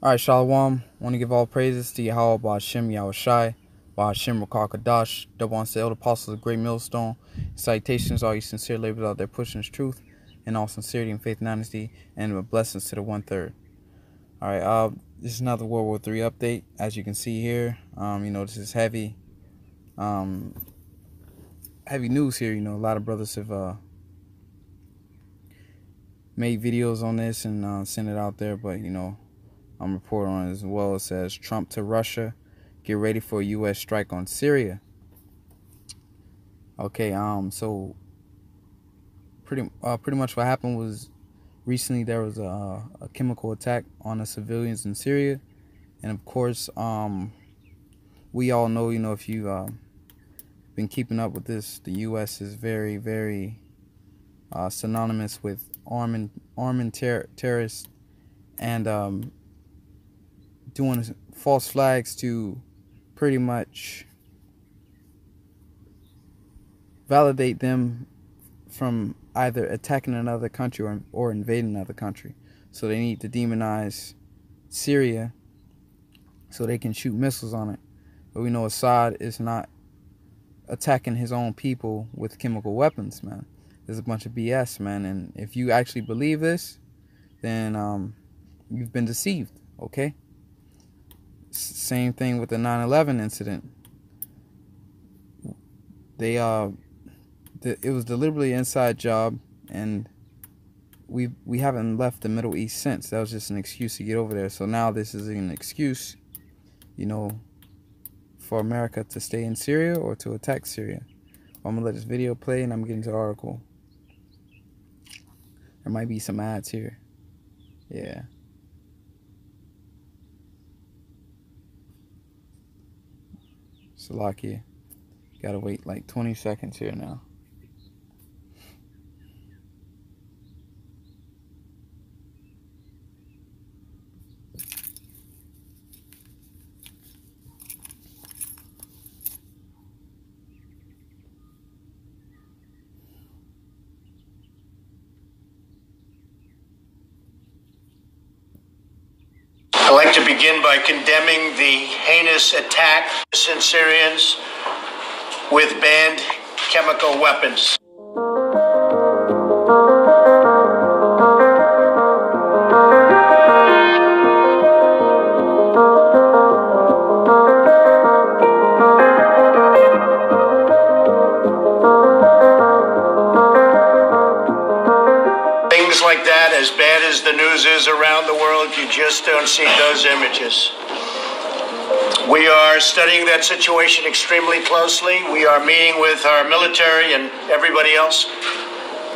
Alright, Shalom. Want to give all praises to Yahweh, Ba'ashem, Yahushai, Ba'ashem, Rakakadash, double on the elder apostles of Great Millstone. Salutations, all you sincere laborers out there pushing this truth in all sincerity and faith and honesty, and blessings to the 1/3. Alright, this is another World War III update. As you can see here, this is heavy news here. A lot of brothers have made videos on this and sent it out there, but I'm reporting on it as well. It says Trump to Russia, get ready for a U.S. strike on Syria. Okay, so pretty much what happened was recently there was a chemical attack on the civilians in Syria, and of course, we all know, if you've been keeping up with this, the U.S. is very, very synonymous with arming terrorists and doing false flags to pretty much validate them from either attacking another country or invading another country. So they need to demonize Syria so they can shoot missiles on it. But we know Assad is not attacking his own people with chemical weapons, man. There's a bunch of BS, man. And if you actually believe this, then you've been deceived, okay? Same thing with the 9/11 incident. It was deliberately an inside job, and we haven't left the Middle East since. That was just an excuse to get over there. So now this is an excuse, for America to stay in Syria or to attack Syria. I'm gonna let this video play, and I'm getting to the article. There might be some ads here. Yeah. Salakia. Gotta wait like 20 seconds here now. I'd like to begin by condemning the heinous attack on Syrians with banned chemical weapons. Things like that, as bad as the news is around the world, you just don't see those images. We are studying that situation extremely closely. We are meeting with our military and everybody else,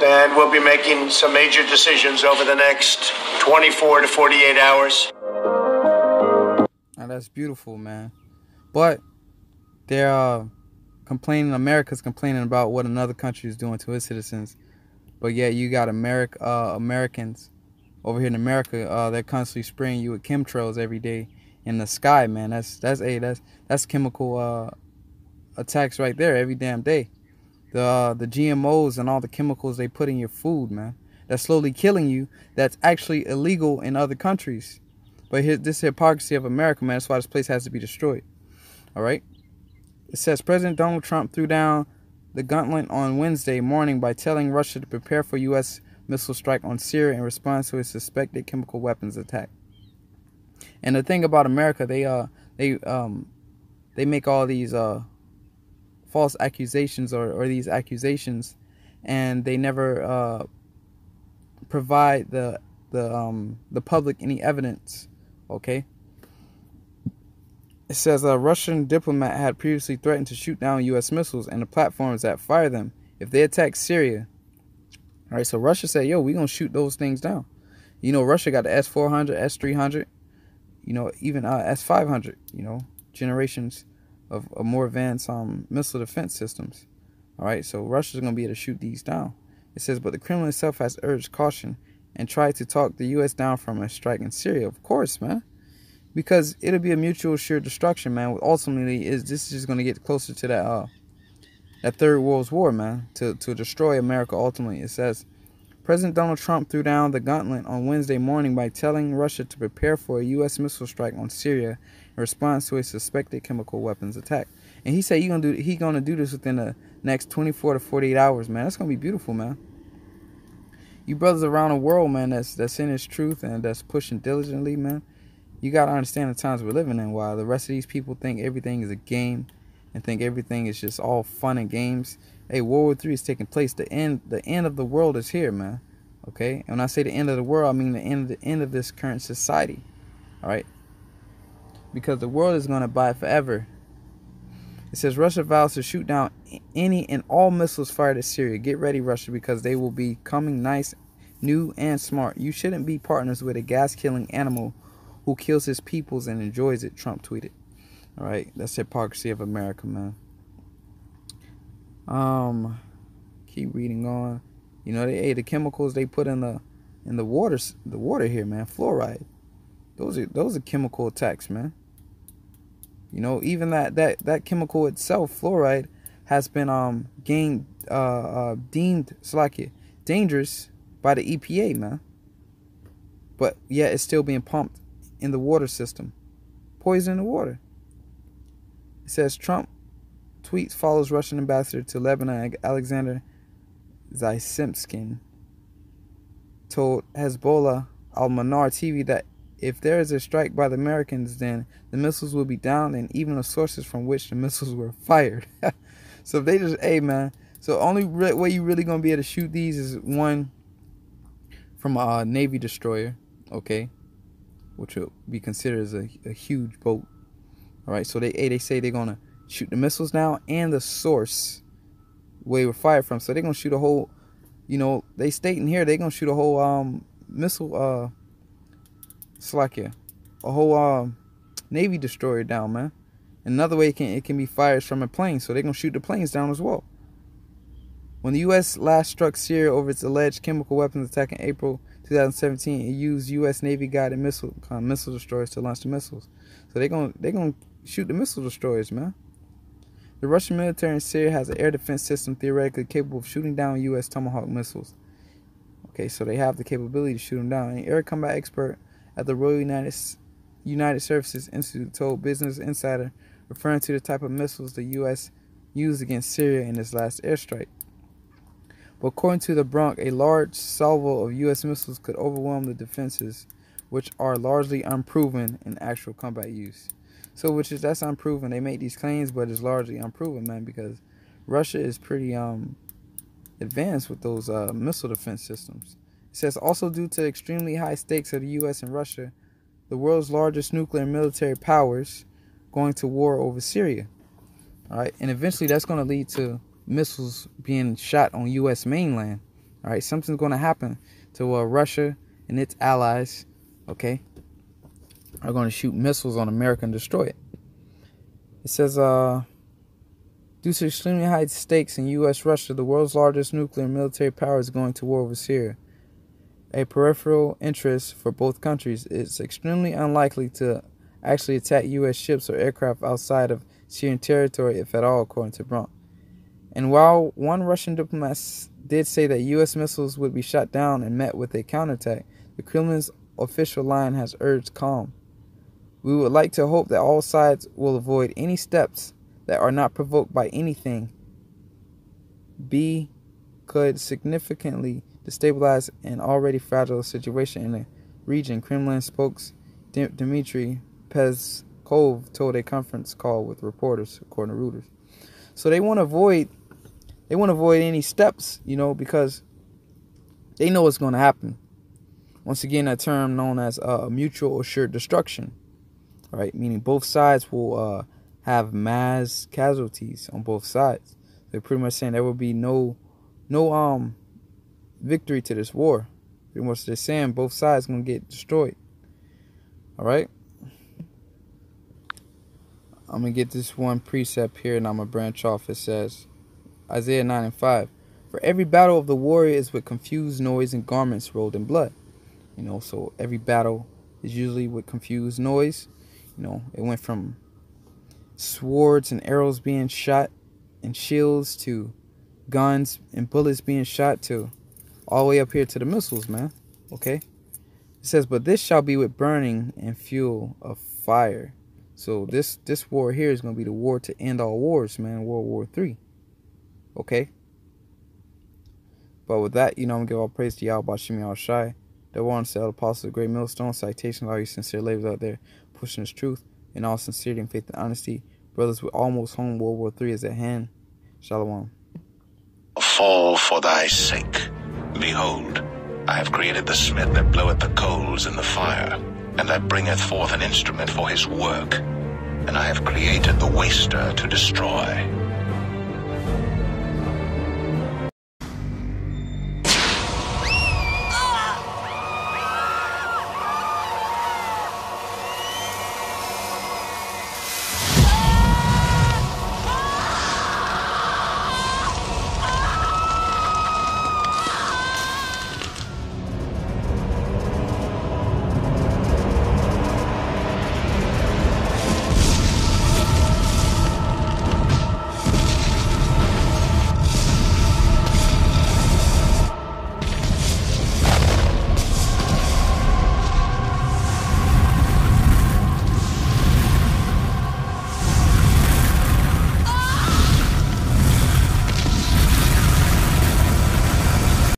and we'll be making some major decisions over the next 24 to 48 hours. Now that's beautiful, man. But they're complaining, America's complaining about what another country is doing to its citizens. But yet you got Americans over here in America, they're constantly spraying you with chemtrails every day in the sky, man. That's chemical attacks right there every damn day. The GMOs and all the chemicals they put in your food, man. That's slowly killing you. That's actually illegal in other countries. But this hypocrisy of America, man, that's why this place has to be destroyed. All right. It says President Donald Trump threw down the gauntlet on Wednesday morning by telling Russia to prepare for U.S. missile strike on Syria in response to a suspected chemical weapons attack. And the thing about America, they make all these false accusations or these accusations, and they never provide the public any evidence. Okay. It says a Russian diplomat had previously threatened to shoot down U.S. missiles and the platforms that fire them if they attack Syria. All right, so Russia said, yo, we're going to shoot those things down. Russia got the S-400, S-300, even S-500, generations of more advanced missile defense systems. All right, so Russia's going to be able to shoot these down. It says, but the Kremlin itself has urged caution and tried to talk the U.S. down from a strike in Syria. Of course, man. Because it'll be a mutual assured destruction, man. Ultimately, this is just going to get closer to that Third World War, man. To destroy America ultimately. It says President Donald Trump threw down the gauntlet on Wednesday morning by telling Russia to prepare for a U.S. missile strike on Syria in response to a suspected chemical weapons attack. And he said he's gonna do this within the next 24 to 48 hours, man. That's gonna be beautiful, man. You brothers around the world, man, that's in this truth and that's pushing diligently, man. You gotta understand the times we're living in. While the rest of these people think everything is a game and think everything is just all fun and games. Hey, World War III is taking place. The end of the world is here, man. Okay? And when I say the end of the world, I mean the end of this current society. Alright? Because the world is gonna buy forever. It says Russia vows to shoot down any and all missiles fired at Syria. Get ready, Russia, because they will be coming nice, new, and smart. You shouldn't be partners with a gas-killing animal who kills his peoples and enjoys it, Trump tweeted. All right, that's the hypocrisy of America, man. Keep reading on. You know, the chemicals they put in the water here, man. Fluoride. Those are chemical attacks, man. You know, even that chemical itself, fluoride, has been deemed dangerous by the EPA, man. But yet it's still being pumped in the water system, poisoning the water. It says Trump tweets follows Russian ambassador to Lebanon Alexander Zaysimskin told Hezbollah Al-Manar TV that if there is a strike by the Americans, then the missiles will be down and even the sources from which the missiles were fired. So if they just, hey man, so only way you really going to be able to shoot these is one from a Navy destroyer, okay, which will be considered as a huge boat. All right, so they say they're going to shoot the missiles down and the source where they were fired from. So they're going to shoot a whole, you know, they state in here they're going to shoot a whole missile it's like a whole Navy destroyer down, man. Another way it can be fired from a plane, so they're gonna shoot the planes down as well. When the U.S. last struck Syria over its alleged chemical weapons attack in April 2017, it used U.S. Navy guided missile destroyers to launch the missiles. So they're gonna shoot the missile destroyers, man. The Russian military in Syria has an air defense system theoretically capable of shooting down U.S. Tomahawk missiles. Okay, so they have the capability to shoot them down. An air combat expert at the Royal United Services Institute told Business Insider, referring to the type of missiles the U.S. used against Syria in its last airstrike. But according to the Bronx, a large salvo of U.S. missiles could overwhelm the defenses, which are largely unproven in actual combat use. So, that's unproven. They make these claims, but it's largely unproven, man, because Russia is pretty advanced with those missile defense systems. It says also due to extremely high stakes of the U.S. and Russia, the world's largest nuclear and military powers going to war over Syria. All right, and eventually that's going to lead to missiles being shot on U.S. mainland. All right, something's going to happen to Russia and its allies. Okay, are going to shoot missiles on America and destroy it. It says due to extremely high stakes in U.S. Russia, the world's largest nuclear and military power is going to war over Syria. A peripheral interest for both countries. It's extremely unlikely to actually attack U.S. ships or aircraft outside of Syrian territory, if at all, according to Bronx. And while one Russian diplomat did say that U.S. missiles would be shot down and met with a counterattack, the Kremlin's official line has urged calm. We would like to hope that all sides will avoid any steps that are not provoked by anything could significantly destabilize an already fragile situation in the region, Kremlin spokesman Dmitry Peskov told a conference call with reporters, according to Reuters. So they want to avoid any steps, you know, because they know what's going to happen. Once again, that term known as mutual assured destruction, right? Meaning both sides will have mass casualties on both sides. They're pretty much saying there will be no victory to this war. Pretty much they're saying both sides gonna get destroyed. All right. I'm gonna get this one precept here, and I'm gonna branch off. It says, Isaiah 9:5. For every battle of the warrior is with confused noise and garments rolled in blood. You know, so every battle is usually with confused noise. You know, it went from swords and arrows being shot and shields to guns and bullets being shot to all the way up here to the missiles, man. Okay. It says, but this shall be with burning and fuel of fire. So this war here is going to be the war to end all wars, man. World War III. Okay. But with that, I'm going to give all praise to Yahweh Bashim Yahweh Shai. The one said, apostles of great millstone. Citation, all you sincere laborers out there pushing this truth in all sincerity and faith and honesty. Brothers, we're almost home. World War III is at hand. Shalom. Fall for thy sake. Behold, I have created the smith that bloweth the coals in the fire, and that bringeth forth an instrument for his work, and I have created the waster to destroy.